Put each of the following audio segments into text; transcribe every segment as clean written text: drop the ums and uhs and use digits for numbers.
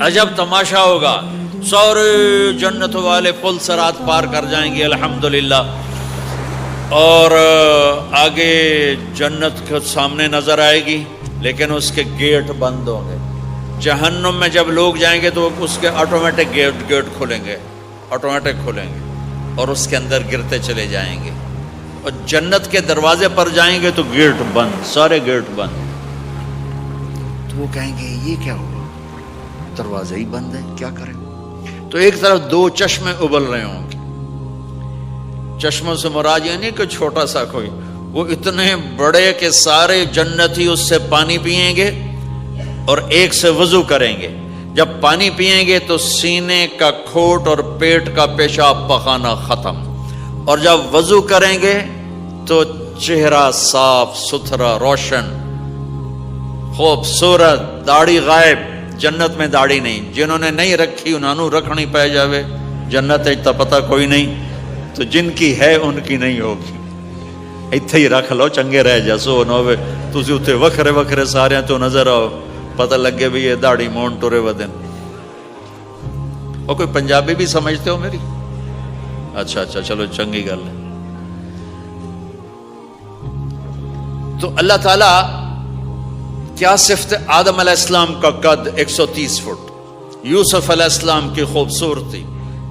عجب تماشا ہوگا، سارے جنت والے پل صراط پار کر جائیں گے الحمدللہ، اور آگے جنت کے سامنے نظر آئے گی لیکن اس کے گیٹ بند ہوں گے۔ جہنم میں جب لوگ جائیں گے تو اس کے آٹومیٹک گیٹ کھلیں گے، آٹومیٹک کھلیں گے اور اس کے اندر گرتے چلے جائیں گے، اور جنت کے دروازے پر جائیں گے تو گیٹ بند، سارے گیٹ بند۔ تو وہ کہیں گے یہ کیا ہوا، دروازے ہی بند ہیں، کیا کریں؟ تو ایک طرف دو چشمے ابل رہے ہوں گے، چشموں سے مراد یہ نہیں کہ چھوٹا سا کوئی، وہ اتنے بڑے کہ سارے جنتی اس سے پانی پئیں گے اور ایک سے وضو کریں گے۔ جب پانی پئیں گے تو سینے کا کھوٹ اور پیٹ کا پیشاب پخانا ختم، اور جب وضو کریں گے تو چہرہ صاف ستھرا روشن خوبصورت، داڑھی غائب۔ جنت میں داڑھی نہیں، جنہوں نے نہیں رکھی انہوں نے رکھنی پہ جاوے، جنت تا پتہ کوئی نہیں، تو جن کی ہے ان کی نہیں ہوگی۔ اتھے ہی رکھ لو چنگے رہ جاسو نہ ہوئے تسی اتھے وکھرے وکھرے سارے تو نظر آؤ، پتہ لگے بھی یہ داڑھی مون ٹورے ودن۔ اور کوئی پنجابی بھی سمجھتے ہو میری؟ اچھا چلو چنگی گل ہے۔ تو اللہ تعالیٰ کیا صفت آدم علیہ السلام کا قد 130 فٹ، یوسف علیہ السلام کی خوبصورتی،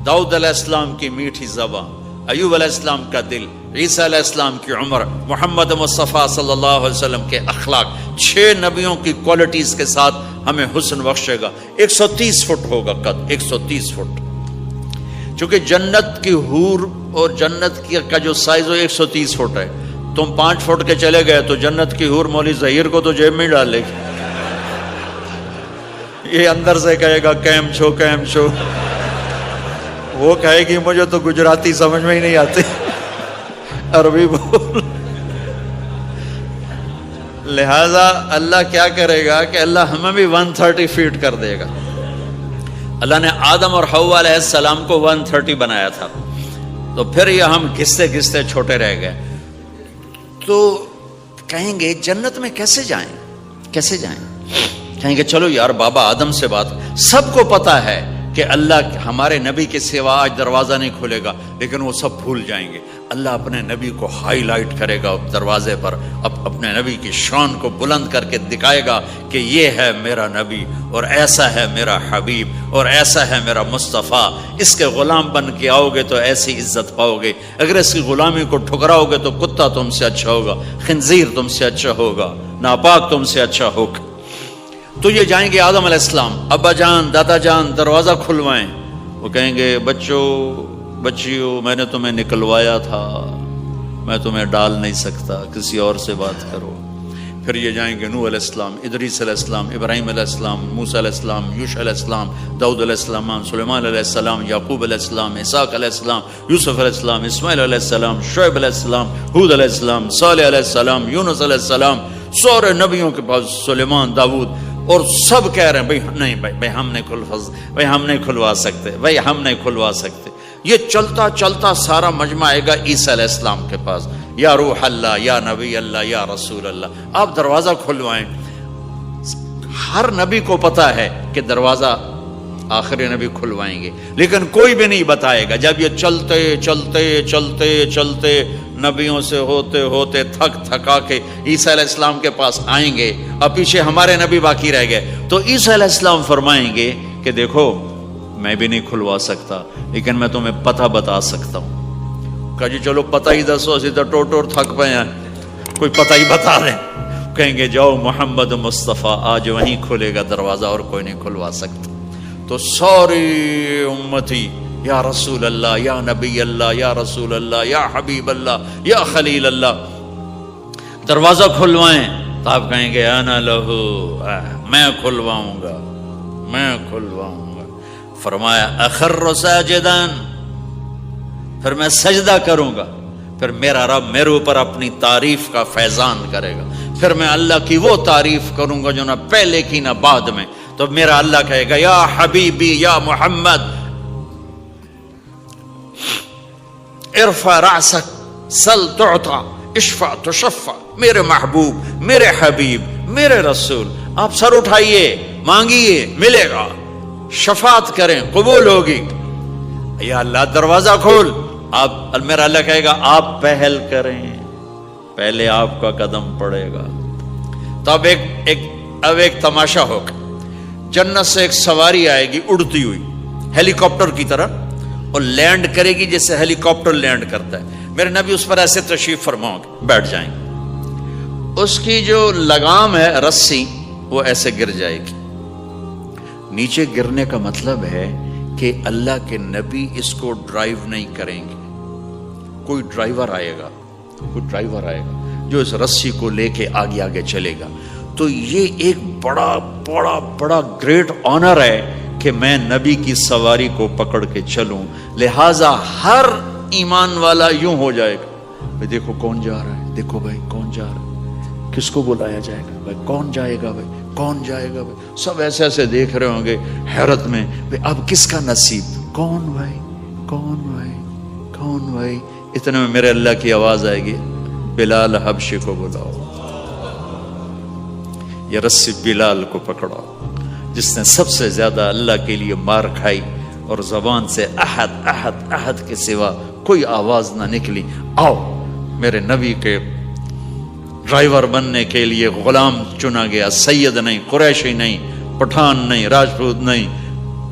داؤد علیہ السلام کی میٹھی زبان، ایوب علیہ السلام کا دل، عیسیٰ علیہ السلام کی عمر، محمد مصطفیٰ صلی اللہ علیہ وسلم کے اخلاق، 6 نبیوں کی کوالٹیز کے ساتھ ہمیں حسن بخشے گا۔ 130 فٹ ہوگا قد، 130 فٹ۔ چونکہ جنت کی حور اور جنت کا جو سائز ہو 130 فٹ ہے، تم 5 فٹ کے چلے گئے تو جنت کی حور مولی ظہیر کو تو جیب میں ڈال لے گی، یہ اندر سے کہے گا کیم چھو کیم چھو، وہ کہے گی مجھے تو گجراتی سمجھ میں ہی نہیں آتی، عربی بول۔ لہذا اللہ کیا کرے گا کہ اللہ ہمیں بھی 130 فیٹ کر دے گا۔ اللہ نے آدم اور حوا علیہ السلام کو 130 بنایا تھا، تو پھر یہ ہم گھستے گھستے چھوٹے رہ گئے۔ تو کہیں گے جنت میں کیسے جائیں، کیسے جائیں؟ کہیں گے چلو یار بابا آدم سے بات، سب کو پتا ہے کہ اللہ ہمارے نبی کے سوا آج دروازہ نہیں کھلے گا، لیکن وہ سب بھول جائیں گے۔ اللہ اپنے نبی کو ہائی لائٹ کرے گا دروازے پر، اپنے نبی کی شان کو بلند کر کے دکھائے گا کہ یہ ہے میرا نبی، اور ایسا ہے میرا حبیب، اور ایسا ہے میرا مصطفیٰ۔ اس کے غلام بن کے آؤ گے تو ایسی عزت پاؤ گے، اگر اس کی غلامی کو ٹھکراؤ گے تو کتا تم سے اچھا ہوگا، خنزیر تم سے اچھا ہوگا، ناپاک تم سے اچھا ہوگا۔ تو یہ جائیں گے آدم علیہ السلام، ابا جان دادا جان دروازہ کھلوائیں۔ وہ کہیں گے بچوں بچیوں میں نے تمہیں نکلوایا تھا، میں تمہیں ڈال نہیں سکتا، کسی اور سے بات کرو۔ پھر یہ جائیں گے نوح علیہ السلام، ادریس علیہ السلام، ابراہیم علیہ السلام، موسیٰ علیہ السلام، یوشع علیہ السلام، داؤد علیہ السلام، سلیمان علیہ السلام، یعقوب علیہ السلام، اسحاق علیہ السلام، یوسف علیہ السلام، اسماعیل علیہ السلام، شعیب علیہ السلام، ہود علیہ السلام، صالح علیہ السلام، یونس علیہ السلام، سارے نبیوں کے پاس، سلیمان، داؤد، اور سب کہہ رہے ہیں بھائی نہیں بھائی ہم نہیں کھلوا سکتے، بھائی ہم نہیں کھلوا سکتے۔ یہ چلتا چلتا سارا مجمع آئے گا عیسیٰ علیہ السلام کے پاس، یا روح اللہ، یا نبی اللہ، یا رسول اللہ، آپ دروازہ کھلوائیں۔ ہر نبی کو پتا ہے کہ دروازہ آخری نبی کھلوائیں گے، لیکن کوئی بھی نہیں بتائے گا۔ جب یہ چلتے چلتے چلتے چلتے نبیوں سے ہوتے ہوتے تھکا کے عیسیٰ علیہ السلام کے پاس آئیں گے، اور پیچھے ہمارے نبی باقی رہ گئے، تو عیسیٰ علیہ السلام فرمائیں گے کہ دیکھو میں بھی نہیں کھلوا سکتا، لیکن میں تمہیں پتہ بتا سکتا ہوں۔ کہا جی چلو پتہ ہی دسو، اسی تو ٹوٹ تھک پے ہیں، کوئی پتہ ہی بتا دیں۔ کہیں گے جاؤ محمد مصطفیٰ، آج وہیں کھلے گا دروازہ اور کوئی نہیں کھلوا سکتا۔ تو ساری امتی یا رسول اللہ، یا نبی اللہ، یا رسول اللہ، یا حبیب اللہ، یا خلیل اللہ، دروازہ کھلوائیں۔ تو آپ کہیں گے انا لہو، میں کھلواؤں گا، میں کھلواؤں گا۔ فرمایا اخر ساجداً، پھر میں سجدہ کروں گا، پھر میرا رب میرے اوپر اپنی تعریف کا فیضان کرے گا، پھر میں اللہ کی وہ تعریف کروں گا جو نہ پہلے کی نہ بعد میں۔ تو میرا اللہ کہے گا یا حبیبی یا محمد ارفع رأسک سل تعطا اشفع تشفع، میرے محبوب، میرے حبیب، میرے رسول، آپ سر اٹھائیے، مانگیے، ملے گا۔ شفاعت کریں قبول ہوگی. یا اللہ دروازہ کھول. آپ میرا اللہ کہے گا آپ پہل کریں, پہلے آپ کا قدم پڑے گا. تو اب ایک تماشا ہوگا. جنت سے ایک سواری آئے گی اڑتی ہوئی ہیلی کاپٹر کی طرح, اور لینڈ کرے گی جیسے ہیلی کاپٹر لینڈ کرتا ہے. میرے نبی اس پر ایسے تشریف فرماؤ گے, بیٹھ جائیں گے. اس کی جو لگام ہے رسی وہ ایسے گر جائے گی. نیچے گرنے کا مطلب ہے کہ اللہ کے نبی اس کو ڈرائیو نہیں کریں گے. کوئی ڈرائیور آئے گا جو اس رسی کو لے کے آگے آگے چلے گا. تو یہ ایک بڑا بڑا بڑا گریٹ آنر ہے کہ میں نبی کی سواری کو پکڑ کے چلوں. لہذا ہر ایمان والا یوں ہو جائے گا, بھائی دیکھو کون جا رہا ہے, دیکھو بھائی کون جا رہا ہے, کس کو بلایا جائے گا, بھائی کون جائے گا, بھائی کون جائے گا. بھائی سب ایسے ایسے دیکھ رہے ہوں گے حیرت میں, بھائی اب کس کا نصیب, کون بھائی, کون بھائی, کون بھائی. اتنے میں میرے اللہ کی آواز آئے گی, بلال حبشی کو بلاؤ. یہ رسی بلال کو پکڑاؤ جس نے سب سے زیادہ اللہ کے لیے مار کھائی اور زبان سے احد احد احد کے سوا کوئی آواز نہ نکلی. آؤ میرے نبی کے ڈرائیور بننے کے لیے غلام چنا گیا. سید نہیں, قریشی نہیں, پٹھان نہیں, راجپوت نہیں,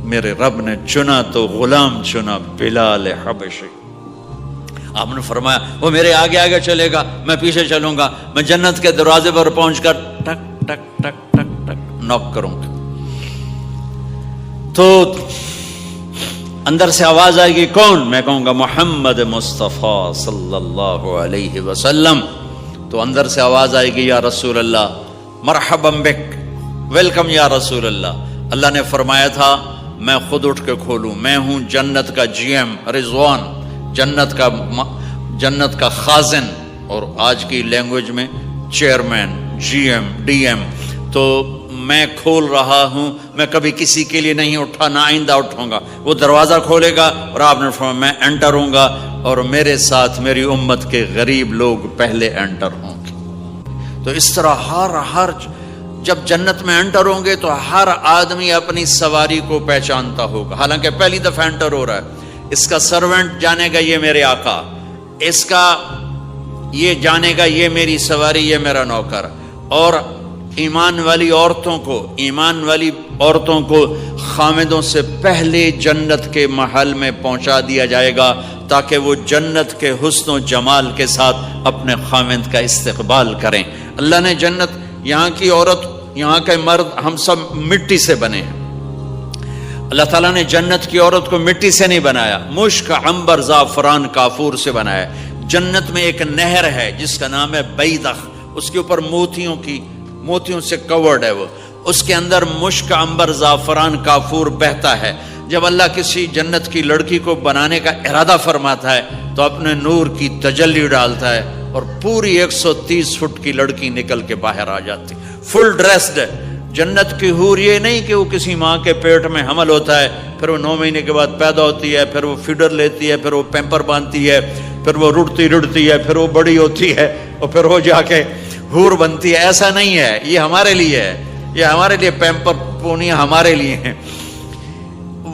میرے رب نے چنا تو غلام چنا, بلال حبشی. آپ نے فرمایا وہ میرے آگے آگے چلے گا, میں پیچھے چلوں گا. میں جنت کے دروازے پر پہنچ کر ٹک ٹک ٹک ٹک ٹک نوک کروں گا. تو اندر سے آواز آئے گی, کون؟ میں کہوں گا محمد مصطفیٰ صلی اللہ علیہ وسلم. تو اندر سے آواز آئے گی, یا رسول اللہ, مرحبا بک, ویلکم یا رسول اللہ. اللہ نے فرمایا تھا میں خود اٹھ کے کھولوں. میں ہوں جنت کا جی ایم رضوان, جنت کا خازن, اور آج کی لینگویج میں chairman, G M, D M. تو میں کھول رہا ہوں, میں کبھی کسی کے لیے نہیں اٹھا, نہ آئندہ اٹھوں گا. وہ دروازہ کھولے گا اور آپ نے فرمایا میں انٹر ہوں گا, اور میرے ساتھ میری امت کے غریب لوگ پہلے انٹر ہوں گے. تو اس طرح ہر جب جنت میں انٹر ہوں گے تو ہر آدمی اپنی سواری کو پہچانتا ہوگا. حالانکہ پہلی دفعہ انٹر ہو رہا ہے. اس کا سرونٹ جانے گا یہ میرے آقا, اس کا یہ جانے گا یہ میری سواری, یہ میرا نوکر. اور ایمان والی عورتوں کو خامدوں سے پہلے جنت کے محل میں پہنچا دیا جائے گا تاکہ وہ جنت کے حسن و جمال کے ساتھ اپنے خامد کا استقبال کریں. اللہ نے جنت, یہاں کی عورت, یہاں کے مرد, ہم سب مٹی سے بنے ہیں. اللہ تعالیٰ نے جنت کی عورت کو مٹی سے نہیں بنایا, مشک, عنبر, زعفران, کافور سے بنایا. جنت میں ایک نہر ہے جس کا نام ہے بیدخ, اس کے اوپر موتیوں سے کورڈ ہے. وہ اس کے اندر مشک, عنبر, زعفران, کافور بہتا ہے. جب اللہ کسی جنت کی لڑکی کو بنانے کا ارادہ فرماتا ہے تو اپنے نور کی تجلی ڈالتا ہے اور پوری 130 فٹ کی لڑکی نکل کے باہر آ جاتی, فل ڈریسڈ ہے. جنت کی حور یہ نہیں کہ وہ کسی ماں کے پیٹ میں حمل ہوتا ہے, پھر وہ 9 مہینے کے بعد پیدا ہوتی ہے, پھر وہ فیڈر لیتی ہے, پھر وہ پیمپر باندھتی ہے, پھر وہ رڑتی ہے, پھر وہ بڑی ہوتی ہے, اور پھر وہ جا کے حور بنتی ہے. ایسا نہیں ہے, یہ ہمارے لیے ہے, یہ ہمارے لیے پیمپر پونی ہمارے لیے ہیں.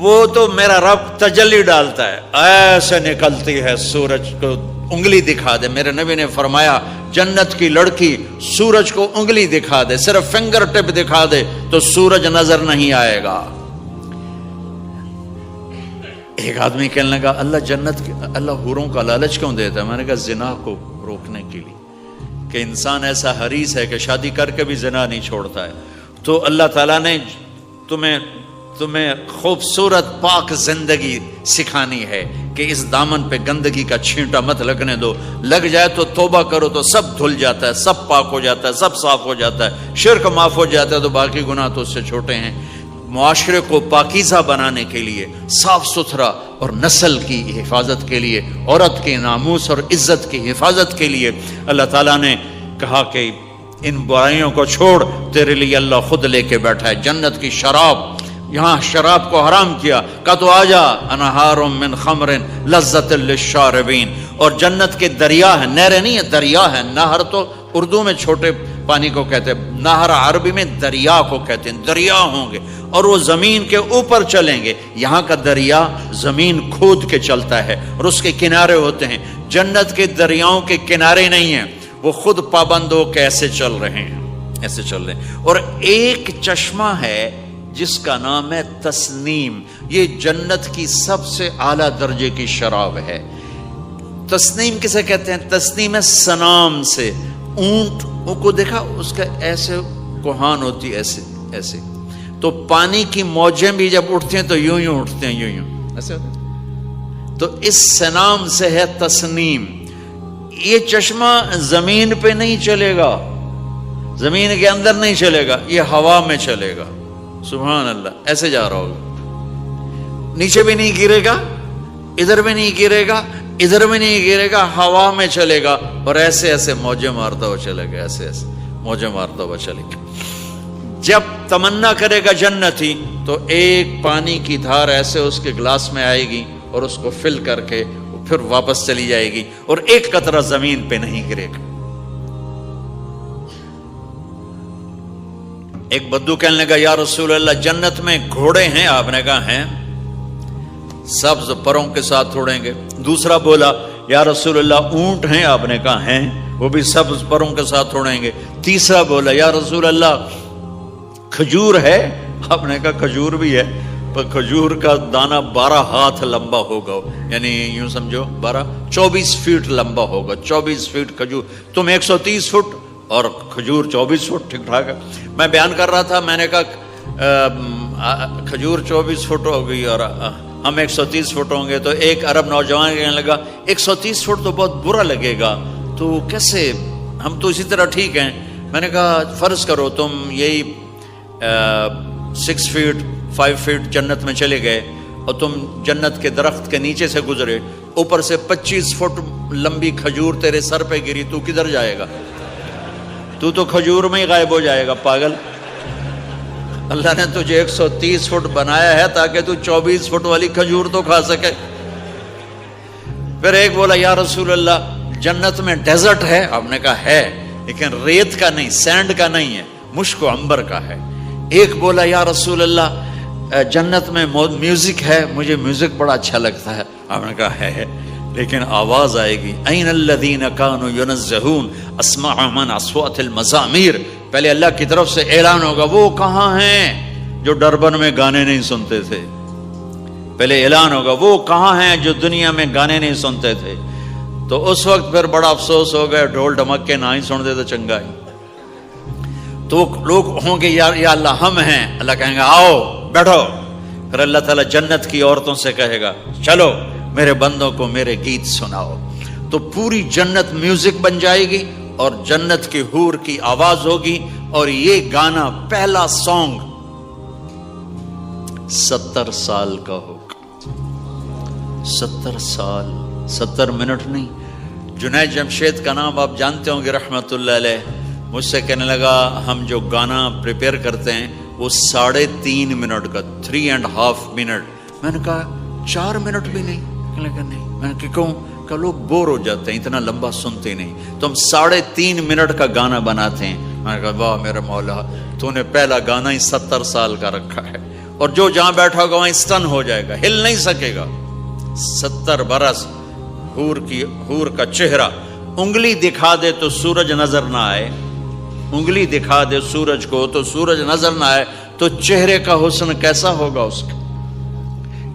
وہ تو میرا رب تجلی ڈالتا ہے, ایسے نکلتی ہے سورج کو انگلی دکھا دے. میرے نبی نے فرمایا جنت کی لڑکی سورج کو انگلی دکھا دے, صرف فنگر ٹپ دکھا دے تو سورج نظر نہیں آئے گا. ایک آدمی کہنے لگا اللہ حوروں کا لالچ کیوں دیتا ہے؟ میں نے کہا زنا کو روکنے کے لیے, کہ انسان ایسا حریص ہے کہ شادی کر کے بھی زنا نہیں چھوڑتا ہے. تو اللہ تعالیٰ نے تمہیں خوبصورت پاک زندگی سکھانی ہے کہ اس دامن پہ گندگی کا چھینٹا مت لگنے دو. لگ جائے تو توبہ کرو تو سب دھل جاتا ہے, سب پاک ہو جاتا ہے, سب صاف ہو جاتا ہے, شرک معاف ہو جاتا ہے, تو باقی گناہ تو اس سے چھوٹے ہیں. معاشرے کو پاکیزہ بنانے کے لیے, صاف ستھرا, اور نسل کی حفاظت کے لیے, عورت کے ناموس اور عزت کی حفاظت کے لیے اللہ تعالیٰ نے کہا کہ ان برائیوں کو چھوڑ, تیرے لیے اللہ خود لے کے بیٹھا ہے جنت کی شراب. یہاں شراب کو حرام کیا, کہا تو آجا انہار من خمر لذت للشاربین. اور جنت کے دریا ہے, نہریں نہیں ہے, دریا ہے. نہر تو اردو میں چھوٹے پانی کو کہتے ہیں. نہر عربی میں دریا کو کہتے ہیں. دریا ہوں گے اور وہ زمین کے اوپر چلیں گے. یہاں کا دریا زمین کھود کے چلتا ہے اور اس کے کنارے ہوتے ہیں. جنت کے دریاؤں کے کنارے نہیں ہیں, وہ خود پابند ہو کے ایسے چل رہے ہیں, ایسے چل رہے ہیں. اور ایک چشمہ ہے جس کا نام ہے تسنیم. یہ جنت کی سب سے اعلیٰ درجے کی شراب ہے. تسنیم کسے کہتے ہیں؟ تسنیم ہے سنام سے. اونٹ کو دیکھا, اس کا ایسے کوہان ہوتی ہے, ایسے ایسے. تو پانی کی موجیں بھی جب اٹھتی ہیں تو یوں یوں اٹھتے ہیں, یوں یوں ایسے ہوتے ہیں. تو اس سنام سے ہے تسنیم. یہ چشمہ زمین پہ نہیں چلے گا, زمین کے اندر نہیں چلے گا, یہ ہوا میں چلے گا. سبحان اللہ. ایسے جا رہا ہوگا, نیچے بھی نہیں گرے گا, ادھر بھی نہیں گرے گا, ادھر بھی نہیں گرے گا, ہوا میں چلے گا اور ایسے ایسے موجیں مارتا ہوا چلے گا, ایسے ایسے موجیں مارتا ہوا چلے گا. جب تمنا کرے گا جنتی تو ایک پانی کی دھار ایسے اس کے گلاس میں آئے گی اور اس کو فل کر کے پھر واپس چلی جائے گی اور ایک قطرہ زمین پہ نہیں گرے گا. ایک بدو کہنے لگا یا رسول اللہ جنت میں گھوڑے ہیں؟ آپ نے کہا ہیں, سبز پروں کے ساتھ اڑیں گے. دوسرا بولا یا رسول اللہ اونٹ ہیں؟ آپ نے کہا ہیں, وہ بھی سبز پروں کے ساتھ اڑیں گے. تیسرا بولا یا رسول اللہ کھجور ہے؟ آپ نے کہا کھجور بھی ہے, پر کھجور کا دانہ 12 ہاتھ لمبا ہوگا, یعنی یوں سمجھو 24 فٹ لمبا ہوگا. 24 فٹ کھجور, تم 130 فٹ اور کھجور 24 فٹ, ٹھیک ٹھاک ہے. میں بیان کر رہا تھا, میں نے کہا کھجور 24 فٹ ہوگی اور ہم 130 فٹ ہوں گے. تو ایک عرب نوجوان کہنے لگا 130 فٹ تو بہت برا لگے گا, تو کیسے, ہم تو اسی طرح ٹھیک ہیں. میں نے کہا فرض کرو تم یہی 6 فٹ 5 فٹ جنت میں چلے گئے اور تم جنت کے درخت کے نیچے سے گزرے, اوپر سے 25 فٹ لمبی کھجور تیرے سر پہ گری, تو کدھر جائے گا؟ تو کھجور میں ہی غائب ہو جائے گا, پاگل. اللہ نے تجھے 130 فٹ بنایا ہے تاکہ تو 24 فٹ والی کھجور تو کھا سکے. پھر ایک بولا یا رسول اللہ جنت میں ڈیزرٹ ہے؟ آپ نے کہا ہے, لیکن ریت کا نہیں, سینڈ کا نہیں ہے, مشک و عنبر کا ہے. ایک بولا یا رسول اللہ جنت میں میوزک ہے؟ مجھے میوزک بڑا اچھا لگتا ہے. آپ نے کہا ہے, لیکن آواز آئے گی این الذین کانوا ینزہون اسمع من اصوات المزامیر. پہلے اللہ کی طرف سے اعلان ہوگا وہ کہاں ہیں جو ڈربن میں گانے نہیں سنتے تھے. پہلے اعلان ہوگا وہ کہاں ہیں جو دنیا میں گانے نہیں سنتے تھے. تو اس وقت پھر بڑا افسوس ہو گیا, ڈھول ڈھمک کے نہ ہی سن دے تو چنگا ہی. تو لوگ ہوں گے یا اللہ ہم ہیں. اللہ کہیں گا آؤ بیٹھو. پھر اللہ تعالیٰ جنت کی عورتوں سے کہے گا چلو میرے بندوں کو میرے گیت سناؤ. تو پوری جنت میوزک بن جائے گی اور جنت کی حور کی آواز ہوگی. اور یہ گانا پہلا سانگ 70 سال کا ہوگا. 70 سال, 70 منٹ نہیں. جنید جمشید کا نام آپ جانتے ہوں گے رحمت اللہ علیہ. مجھ سے کہنے لگا ہم جو گانا پریپیئر کرتے ہیں وہ 3.5 منٹ کا, 3.5 منٹ. میں نے کہا 4 منٹ بھی نہیں. کہنے لگا نہیں. میں نے کہا کیوں؟ کہ لوگ بور ہو جاتے ہیں, اتنا لمبا سنتے نہیں. تو ہم 3.5 منٹ کا گانا بناتے ہیں. میں نے کہا واہ میرے مولا, تو نے پہلا گانا ہی 70 سال کا رکھا ہے. اور جو جہاں بیٹھا ہوگا وہیں اسٹن ہو جائے گا, ہل نہیں سکے گا. 70 برس حور کا چہرہ, انگلی دکھا دے تو سورج نظر نہ آئے, انگلی دکھا دے سورج کو تو سورج نظر نہ آئے, تو چہرے کا حسن کیسا ہوگا اس کا.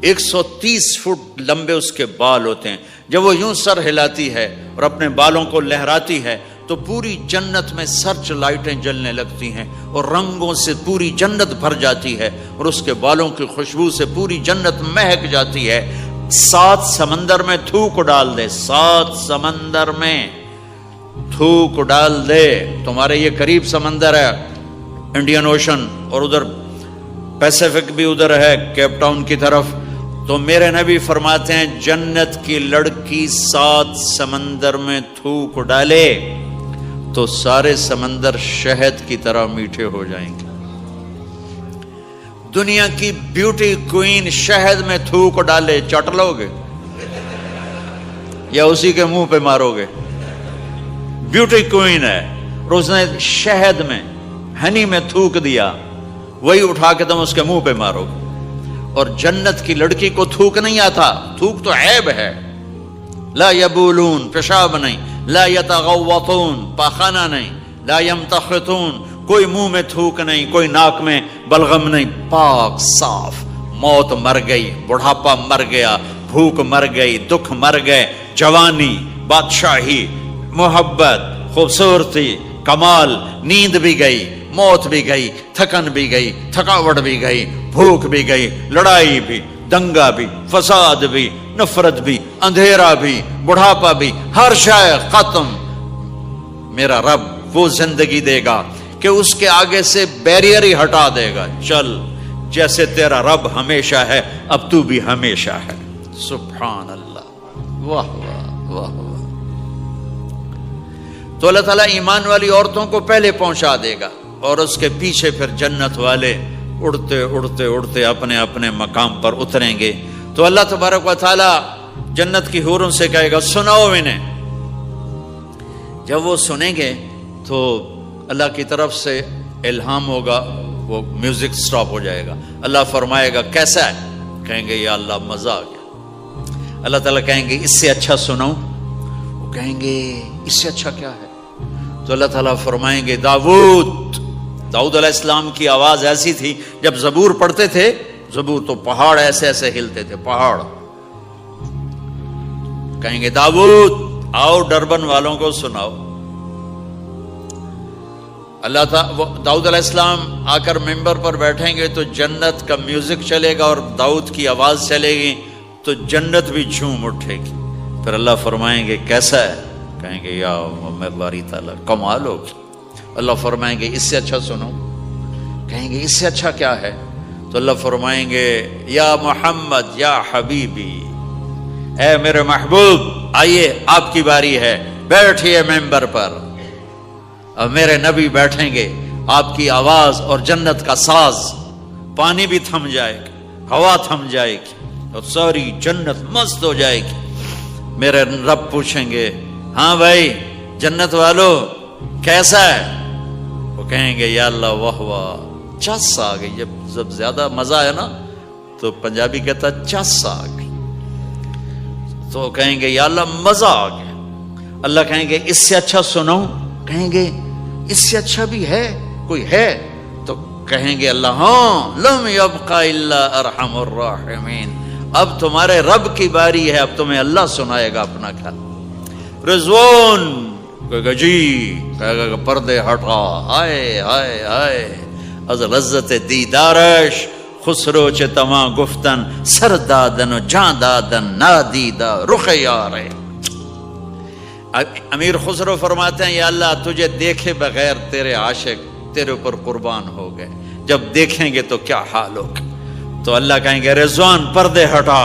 130 فٹ لمبے اس کے بال ہوتے ہیں. جب وہ یوں سر ہلاتی ہے اور اپنے بالوں کو لہراتی ہے تو پوری جنت میں سرچ لائٹیں جلنے لگتی ہیں اور رنگوں سے پوری جنت بھر جاتی ہے اور اس کے بالوں کی خوشبو سے پوری جنت مہک جاتی ہے. 7 سمندر میں تھوک ڈال دے, 7 سمندر میں تھوک ڈال دے. تمہارے یہ قریب سمندر ہے انڈین اوشن, اور ادھر پیسیفک بھی ادھر ہے کیپ ٹاؤن کی طرف. تو میرے نبی فرماتے ہیں جنت کی لڑکی 7 سمندر میں تھوک ڈالے تو سارے سمندر شہد کی طرح میٹھے ہو جائیں گے. دنیا کی بیوٹی کوئین شہد میں تھوک ڈالے, چٹ لو گے یا اسی کے منہ پہ مارو گے؟ بیوٹی کوئین ہے, اور اس نے شہد میں ہنی میں تھوک دیا، وہی اٹھا کے تم اس کے منہ پہ مارو گے۔ اور جنت کی لڑکی کو تھوک نہیں آتا، تھوک تو عیب ہے، لا یبولون پیشاب نہیں، لا یتغوطون پاخانہ نہیں، لا یمتخطون کوئی منہ میں تھوک نہیں، کوئی ناک میں بلغم نہیں، پاک صاف۔ موت مر گئی، بڑھاپا مر گیا، بھوک مر گئی، دکھ مر گئے، جوانی، بادشاہی، محبت، خوبصورتی، کمال، نیند بھی گئی، موت بھی گئی، تھکن بھی گئی، تھکاوٹ بھی گئی، بھوک بھی گئی، لڑائی بھی، دنگا بھی، فساد بھی، نفرت بھی، اندھیرا بھی، بڑھاپا بھی، ہر شے ختم۔ میرا رب وہ زندگی دے گا کہ اس کے آگے سے بیریئر ہی ہٹا دے گا، چل جیسے تیرا رب ہمیشہ ہے اب تو بھی ہمیشہ ہے۔ سبحان اللہ، واہ واہ واہ واہ۔ تو اللہ تعالیٰ ایمان والی عورتوں کو پہلے پہنچا دے گا اور اس کے پیچھے پھر جنت والے اڑتے اڑتے اڑتے اپنے اپنے مقام پر اتریں گے۔ تو اللہ تبارک و تعالیٰ جنت کی حوروں سے کہے گا سناؤ انہیں۔ جب وہ سنیں گے تو اللہ کی طرف سے الہام ہوگا، وہ میوزک سٹاپ ہو جائے گا، اللہ فرمائے گا کیسا ہے؟ کہیں گے یا اللہ مزہ آ گیا۔ اللہ تعالیٰ کہیں گے اس سے اچھا سناؤں؟ وہ کہیں گے اس سے اچھا کیا ہے؟ تو اللہ تعالیٰ فرمائیں گے داؤد علیہ السلام کی آواز ایسی تھی، جب زبور پڑھتے تھے، زبور تو پہاڑ ایسے ایسے ہلتے تھے، پہاڑ۔ کہیں گے داؤد آؤ ڈربن والوں کو سناؤ۔ اللہ تعالیٰ داؤد علیہ السلام آ کر ممبر پر بیٹھیں گے تو جنت کا میوزک چلے گا اور داؤد کی آواز چلے گی تو جنت بھی جھوم اٹھے گی۔ پھر اللہ فرمائیں گے کیسا ہے؟ کہیں گے یا محمد باری تعالیٰ کمال ہوگی۔ اللہ فرمائیں گے اس سے اچھا سنو؟ کہیں گے اس سے اچھا کیا ہے؟ تو اللہ فرمائیں گے یا محمد یا حبیبی، اے میرے محبوب آئیے آپ کی باری ہے، بیٹھیے ممبر پر۔ اب میرے نبی بیٹھیں گے، آپ کی آواز اور جنت کا ساز، پانی بھی تھم جائے گا، ہوا تھم جائے گی اور ساری جنت مست ہو جائے گی۔ میرے رب پوچھیں گے ہاں بھائی جنت والو کیسا ہے؟ وہ کہیں گے یا اللہ واہ واہ، چس آ گئی۔ جب زیادہ مزہ ہے نا تو پنجابی کہتا چس آ گئی، تو کہیں گے یا اللہ مزہ آ گیا۔ اللہ کہیں گے اس سے اچھا سنو؟ کہیں گے اس سے اچھا بھی ہے کوئی ہے؟ تو کہیں گے اللہ ہاں لم یبق الا ارحم الراحمین، اب تمہارے رب کی باری ہے، اب تمہیں اللہ سنائے گا اپنا خیال۔ رضوان کہے گا جی، کہے گا پردے ہٹا، ہائے ہائے ہائے از لذت دیدارش خسرو چه تما گفتن سر دادن و جان دادن نادیدہ رخ یارے۔ امیر خسرو فرماتے ہیں یا اللہ تجھے دیکھے بغیر تیرے عاشق تیرے اوپر قربان ہو گئے، جب دیکھیں گے تو کیا حال ہوگا؟ تو اللہ کہیں گے رضوان پردے ہٹا،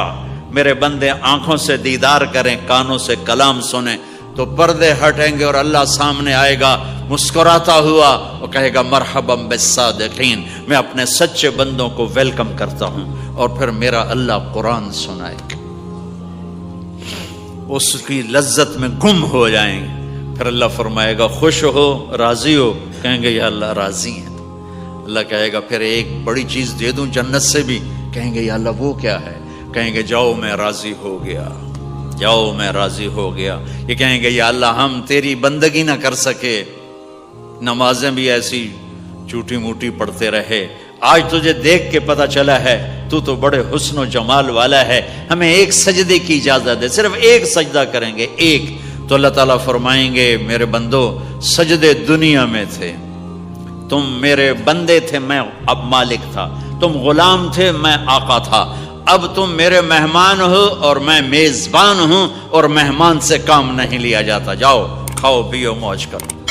میرے بندے آنکھوں سے دیدار کریں، کانوں سے کلام سنیں، تو پردے ہٹیں گے اور اللہ سامنے آئے گا مسکراتا ہوا اور کہے گا مرحبا بالصادقین، میں اپنے سچے بندوں کو ویلکم کرتا ہوں۔ اور پھر میرا اللہ قرآن سنائے گا، اس کی لذت میں گم ہو جائیں گے۔ پھر اللہ فرمائے گا خوش ہو، راضی ہو؟ کہیں گے یا اللہ راضی ہیں۔ اللہ کہے گا پھر ایک بڑی چیز دے دوں جنت سے بھی؟ کہیں گے یا اللہ وہ کیا ہے؟ کہیں گے جاؤ میں راضی ہو گیا، جاؤ میں راضی ہو گیا۔ یہ کہیں گے یا اللہ ہم تیری بندگی نہ کر سکے، نمازیں بھی ایسی چوٹی موٹی پڑھتے رہے، آج تجھے دیکھ کے پتہ چلا ہے تو بڑے حسن و جمال والا ہے، ہمیں ایک سجدے کی اجازت ہے، صرف ایک سجدہ کریں گے، ایک۔ تو اللہ تعالیٰ فرمائیں گے میرے بندو سجدے دنیا میں تھے، تم میرے بندے تھے، میں اب مالک تھا، تم غلام تھے، میں آقا تھا، اب تم میرے مہمان ہو اور میں میزبان ہوں، اور مہمان سے کام نہیں لیا جاتا، جاؤ کھاؤ پیو موج کرو۔